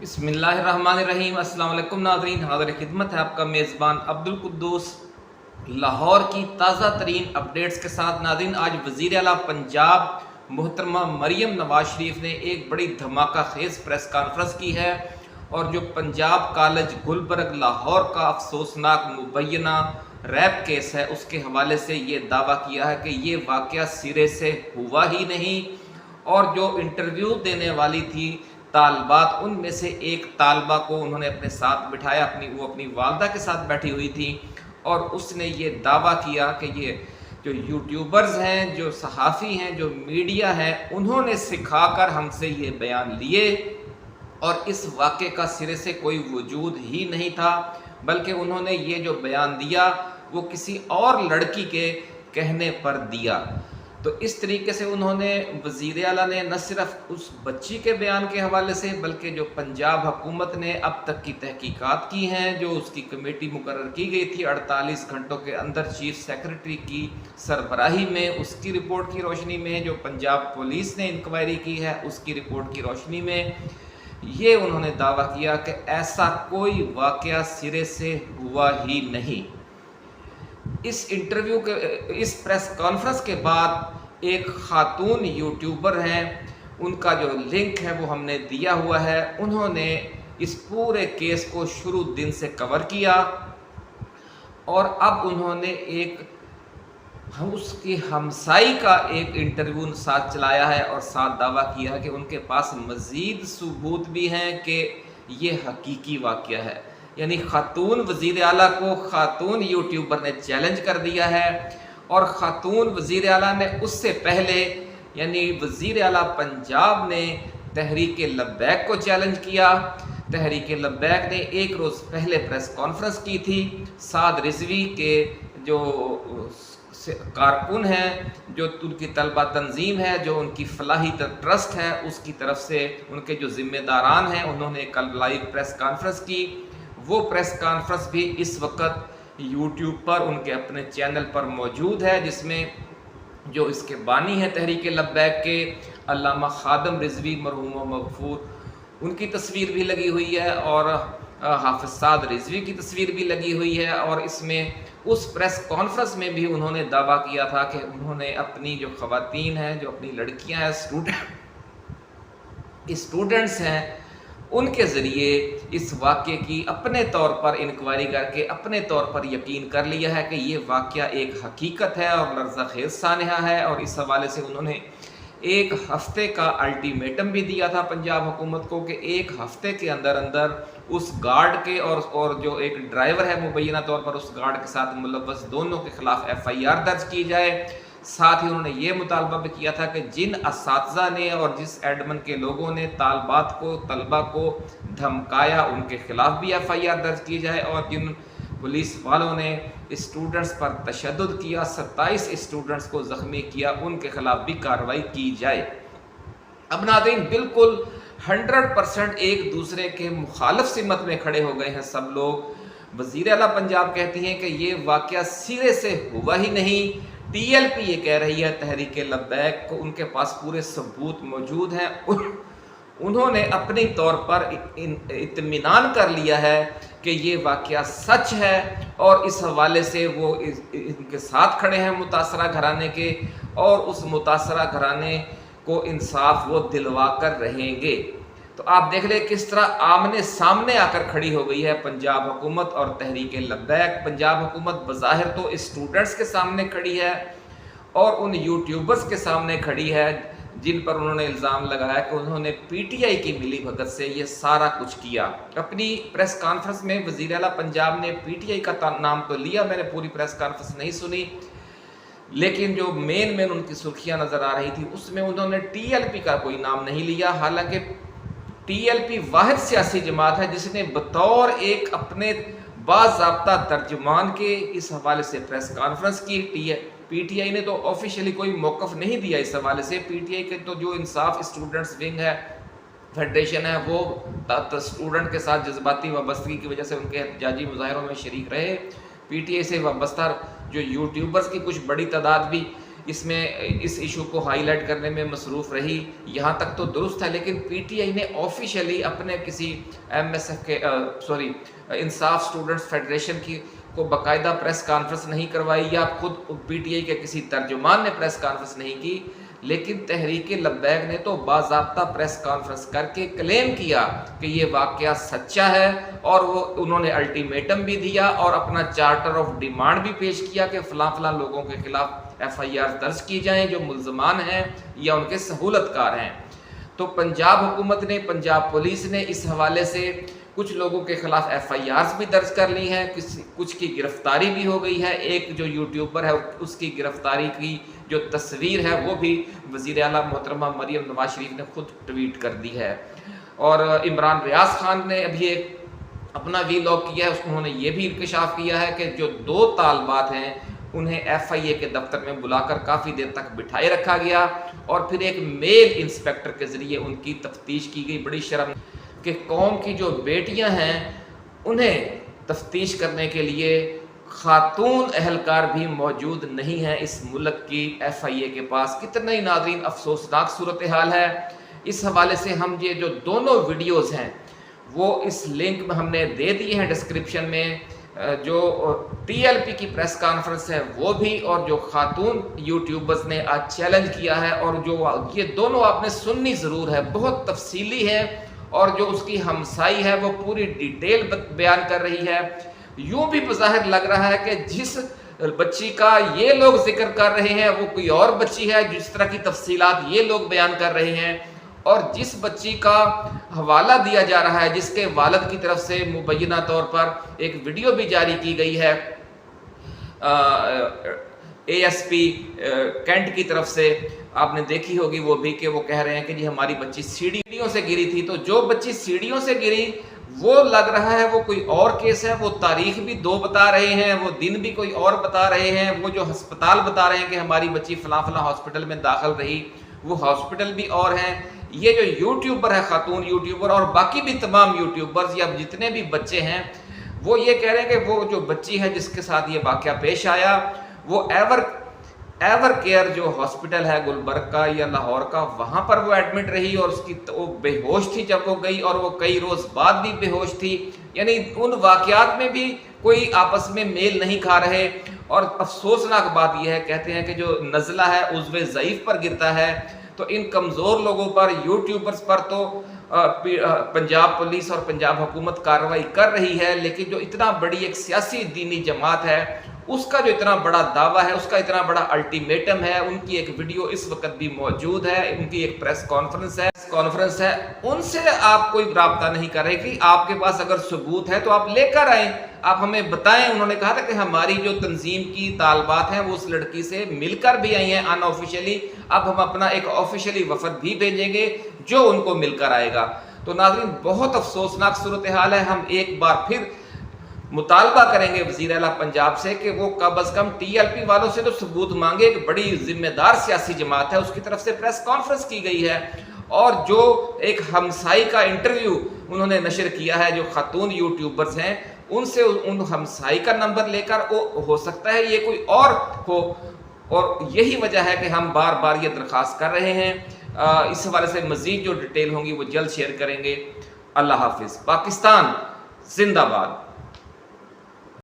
بسم اللہ الرحمن الرحیم۔ السلام علیکم ناظرین، حاضر خدمت ہے آپ کا میزبان عبدالقدوس لاہور کی تازہ ترین اپڈیٹس کے ساتھ۔ ناظرین، آج وزیر اعلیٰ پنجاب محترمہ مریم نواز شریف نے ایک بڑی دھماکہ خیز پریس کانفرنس کی ہے اور جو پنجاب کالج گلبرگ لاہور کا افسوسناک مبینہ ریپ کیس ہے اس کے حوالے سے یہ دعویٰ کیا ہے کہ یہ واقعہ سرے سے ہوا ہی نہیں، اور جو انٹرویو دینے والی تھی طالبات، ان میں سے ایک طالبہ کو انہوں نے اپنے ساتھ بٹھایا، وہ اپنی والدہ کے ساتھ بیٹھی ہوئی تھی، اور اس نے یہ دعویٰ کیا کہ یہ جو یوٹیوبرز ہیں، جو صحافی ہیں، جو میڈیا ہے، انہوں نے سکھا کر ہم سے یہ بیان لیے، اور اس واقعے کا سرے سے کوئی وجود ہی نہیں تھا، بلکہ انہوں نے یہ جو بیان دیا وہ کسی اور لڑکی کے کہنے پر دیا۔ تو اس طریقے سے انہوں نے وزیر اعلیٰ نے نہ صرف اس بچی کے بیان کے حوالے سے بلکہ جو پنجاب حکومت نے اب تک کی تحقیقات کی ہیں، جو اس کی کمیٹی مقرر کی گئی تھی 48 گھنٹوں کے اندر چیف سیکرٹری کی سربراہی میں، اس کی رپورٹ کی روشنی میں، جو پنجاب پولیس نے انکوائری کی ہے اس کی رپورٹ کی روشنی میں، یہ انہوں نے دعویٰ کیا کہ ایسا کوئی واقعہ سرے سے ہوا ہی نہیں۔ اس انٹرویو کے اس پریس کانفرنس کے بعد ایک خاتون یوٹیوبر ہیں، ان کا جو لنک ہے وہ ہم نے دیا ہوا ہے، انہوں نے اس پورے کیس کو شروع دن سے کور کیا، اور اب انہوں نے ایک اس کی ہمسائی کا ایک انٹرویو ساتھ چلایا ہے اور ساتھ دعویٰ کیا کہ ان کے پاس مزید ثبوت بھی ہیں کہ یہ حقیقی واقعہ ہے۔ یعنی خاتون وزیر اعلیٰ کو خاتون یوٹیوبر نے چیلنج کر دیا ہے، اور خاتون وزیر اعلیٰ نے اس سے پہلے یعنی وزیر اعلیٰ پنجاب نے تحریک لبیک کو چیلنج کیا۔ تحریک لبیک نے ایک روز پہلے پریس کانفرنس کی تھی، سعد رضوی کے جو کارکن ہیں، جو ان کی طلبہ تنظیم ہے، جو ان کی فلاحی ٹرسٹ ہے، اس کی طرف سے ان کے جو ذمہ داران ہیں، انہوں نے کل لائیو پریس کانفرنس کی۔ وہ پریس کانفرنس بھی اس وقت یوٹیوب پر ان کے اپنے چینل پر موجود ہے، جس میں جو اس کے بانی ہیں تحریک لبیک کے علامہ خادم رضوی مرحوم و مغفور، ان کی تصویر بھی لگی ہوئی ہے، اور حافظ سعد رضوی کی تصویر بھی لگی ہوئی ہے، اور اس میں اس پریس کانفرنس میں بھی انہوں نے دعویٰ کیا تھا کہ انہوں نے اپنی جو خواتین ہیں، جو اپنی لڑکیاں ہیں، اسٹوڈنٹس ہیں، ان کے ذریعے اس واقعے کی اپنے طور پر انکوائری کر کے اپنے طور پر یقین کر لیا ہے کہ یہ واقعہ ایک حقیقت ہے اور لرزہ خیز سانحہ ہے، اور اس حوالے سے انہوں نے ایک ہفتے کا الٹیمیٹم بھی دیا تھا پنجاب حکومت کو کہ ایک ہفتے کے اندر اس گارڈ کے اور جو ایک ڈرائیور ہے مبینہ طور پر اس گارڈ کے ساتھ ملوث دونوں کے خلاف FIR درج کی جائے۔ ساتھ ہی انہوں نے یہ مطالبہ بھی کیا تھا کہ جن اساتذہ نے اور جس ایڈمن کے لوگوں نے طلبہ کو دھمکایا ان کے خلاف بھی FIR درج کی جائے، اور جن پولیس والوں نے اسٹوڈنٹس پر تشدد کیا، 27 اسٹوڈنٹس کو زخمی کیا، ان کے خلاف بھی کارروائی کی جائے۔ اب ناظرین، بالکل 100% ایک دوسرے کے مخالف سمت میں کھڑے ہو گئے ہیں سب لوگ۔ وزیر اعلیٰ پنجاب کہتی ہیں کہ یہ واقعہ سرے سے ہوا ہی نہیں، TLP یہ کہہ رہی ہے تحریک لبیک کو ان کے پاس پورے ثبوت موجود ہیں، انہوں نے اپنی طور پر اطمینان کر لیا ہے کہ یہ واقعہ سچ ہے، اور اس حوالے سے وہ ان کے ساتھ کھڑے ہیں متاثرہ گھرانے کے، اور اس متاثرہ گھرانے کو انصاف وہ دلوا کر رہیں گے۔ تو آپ دیکھ لیں کس طرح آمنے سامنے آ کر کھڑی ہو گئی ہے پنجاب حکومت اور تحریک لبیک۔ پنجاب حکومت بظاہر تو اسٹوڈنٹس کے سامنے کھڑی ہے اور ان یوٹیوبرز کے سامنے کھڑی ہے جن پر انہوں نے الزام لگایا کہ انہوں نے PTI کی ملی بھگت سے یہ سارا کچھ کیا۔ اپنی پریس کانفرنس میں وزیر اعلیٰ پنجاب نے PTI کا نام تو لیا، میں نے پوری پریس کانفرنس نہیں سنی، لیکن جو مین ان کی سرخیاں نظر آ رہی تھی اس میں انہوں نے TLP کا کوئی نام نہیں لیا، حالانکہ TLP واحد سیاسی جماعت ہے جس نے بطور ایک اپنے باضابطہ ترجمان کے اس حوالے سے پریس کانفرنس کی۔ PTI نے تو آفیشیلی کوئی موقف نہیں دیا اس حوالے سے۔ PTI کے تو جو انصاف اسٹوڈنٹس ونگ ہے، فیڈریشن ہے، وہ اسٹوڈنٹ کے ساتھ جذباتی وابستگی کی وجہ سے ان کے احتجاجی مظاہروں میں شریک رہے۔ PTI سے وابستہ جو یوٹیوبرز کی کچھ بڑی تعداد بھی اس میں اس ایشو کو ہائی لائٹ کرنے میں مصروف رہی، یہاں تک تو درست ہے، لیکن پی ٹی آئی نے آفیشیلی اپنے کسی ایم ایس ایف کے انصاف اسٹوڈنٹس فیڈریشن کی کو باقاعدہ پریس کانفرنس نہیں کروائی، یا خود پی ٹی آئی کے کسی ترجمان نے پریس کانفرنس نہیں کی، لیکن تحریک لبیک نے تو باضابطہ پریس کانفرنس کر کے کلیم کیا کہ یہ واقعہ سچا ہے، اور وہ انہوں نے الٹیمیٹم بھی دیا اور اپنا چارٹر آف ڈیمانڈ بھی پیش کیا کہ فلاں فلاں لوگوں کے خلاف ایف آئی آر درج کی جائیں جو ملزمان ہیں یا ان کے سہولت کار ہیں۔ تو پنجاب حکومت نے، پنجاب پولیس نے اس حوالے سے کچھ لوگوں کے خلاف ایف آئی آرز بھی درج کر لی ہیں، کچھ کی گرفتاری بھی ہو گئی ہے۔ ایک جو یوٹیوبر ہے اس کی گرفتاری کی جو تصویر ہے وہ بھی وزیر اعلیٰ محترمہ مریم نواز شریف نے خود ٹویٹ کر دی ہے، اور عمران ریاض خان نے ابھی ایک اپنا وی لاگ کیا ہے، انہوں نے یہ بھی انکشاف کیا ہے کہ جو 2 طالبات ہیں انہیں ایف آئی اے کے دفتر میں بلا کر کافی دیر تک بٹھائے رکھا گیا، اور پھر ایک میل انسپیکٹر کے ذریعے ان کی تفتیش کی گئی۔ بڑی شرم کہ قوم کی جو بیٹیاں ہیں انہیں تفتیش کرنے کے لیے خاتون اہلکار بھی موجود نہیں ہیں اس ملک کی ایف آئی اے کے پاس۔ کتنا ہی ناظرین افسوسناک صورتحال ہے۔ اس حوالے سے ہم یہ جو دونوں ویڈیوز ہیں وہ اس لنک میں ہم نے دے دیے ہیں ڈسکرپشن میں، جو ٹی ایل پی کی پریس کانفرنس ہے وہ بھی، اور جو خاتون یوٹیوبرز نے آج چیلنج کیا ہے، اور جو یہ دونوں آپ نے سننی ضرور ہے، بہت تفصیلی ہے، اور جو اس کی ہمسائی ہے وہ پوری ڈیٹیل بیان کر رہی ہے۔ یوں بھی بظاہر لگ رہا ہے کہ جس بچی کا یہ لوگ ذکر کر رہے ہیں وہ کوئی اور بچی ہے، جس طرح کی تفصیلات یہ لوگ بیان کر رہے ہیں، اور جس بچی کا حوالہ دیا جا رہا ہے، جس کے والد کی طرف سے مبینہ طور پر ایک ویڈیو بھی جاری کی گئی ہے اے ایس پی کینٹ کی طرف سے، آپ نے دیکھی ہوگی وہ بھی، کہ وہ کہہ رہے ہیں کہ جی ہماری بچی سیڑھیوں سے گری تھی۔ تو جو بچی سیڑھیوں سے گری وہ لگ رہا ہے وہ کوئی اور کیس ہے، وہ تاریخ بھی 2 بتا رہے ہیں، وہ دن بھی کوئی اور بتا رہے ہیں، وہ جو ہسپتال بتا رہے ہیں کہ ہماری بچی فلاں فلاں ہاسپٹل میں داخل رہی وہ ہاسپٹل بھی اور ہیں۔ یہ جو یوٹیوبر ہے، خاتون یوٹیوبر، اور باقی بھی تمام یوٹیوبرز یا جتنے بھی بچے ہیں، وہ یہ کہہ رہے ہیں کہ وہ جو بچی ہے جس کے ساتھ یہ واقعہ پیش آیا وہ ایور کیئر جو ہاسپٹل ہے گلبرگ کا یا لاہور کا، وہاں پر وہ ایڈمٹ رہی، اور اس کی وہ بے ہوش تھی جب وہ گئی، اور وہ کئی روز بعد بھی بے ہوش تھی۔ یعنی ان واقعات میں بھی کوئی آپس میں میل نہیں کھا رہے۔ اور افسوسناک بات یہ ہے، کہتے ہیں کہ جو نزلہ ہے عضو ضعیف پر گرتا ہے، تو ان کمزور لوگوں پر، یوٹیوبرز پر تو پنجاب پولیس اور پنجاب حکومت کارروائی کر رہی ہے، لیکن جو اتنا بڑی ایک سیاسی دینی جماعت ہے اس کا جو اتنا بڑا دعویٰ ہے، اس کا اتنا بڑا الٹیمیٹم ہے، ان کی ایک ویڈیو اس وقت بھی موجود ہے، ان کی ایک پریس کانفرنس ہے، ان سے آپ کوئی رابطہ نہیں کر رہے کہ آپ کے پاس اگر ثبوت ہے تو آپ لے کر آئیں، آپ ہمیں بتائیں۔ انہوں نے کہا تھا کہ ہماری جو تنظیم کی طالبات ہیں وہ اس لڑکی سے مل کر بھی آئی ہیں ان آفیشیلی، اب ہم اپنا ایک آفیشیلی وفد بھی بھیجیں گے جو ان کو مل کر آئے گا۔ تو ناظرین بہت افسوسناک صورتحال ہے۔ ہم ایک بار پھر مطالبہ کریں گے وزیر اعلیٰ پنجاب سے کہ وہ کم از کم ٹی ایل پی والوں سے تو ثبوت مانگے، کہ بڑی ذمہ دار سیاسی جماعت ہے، اس کی طرف سے پریس کانفرنس کی گئی ہے، اور جو ایک ہمسائی کا انٹرویو انہوں نے نشر کیا ہے جو خاتون یوٹیوبرز ہیں، ان سے ان ہمسائی کا نمبر لے کر ہو سکتا ہے یہ کوئی اور ہو، اور یہی وجہ ہے کہ ہم بار بار یہ درخواست کر رہے ہیں۔ اس حوالے سے مزید جو ڈیٹیل ہوں گی وہ جلد شیئر کریں گے۔ اللہ حافظ۔ پاکستان زندہ باد۔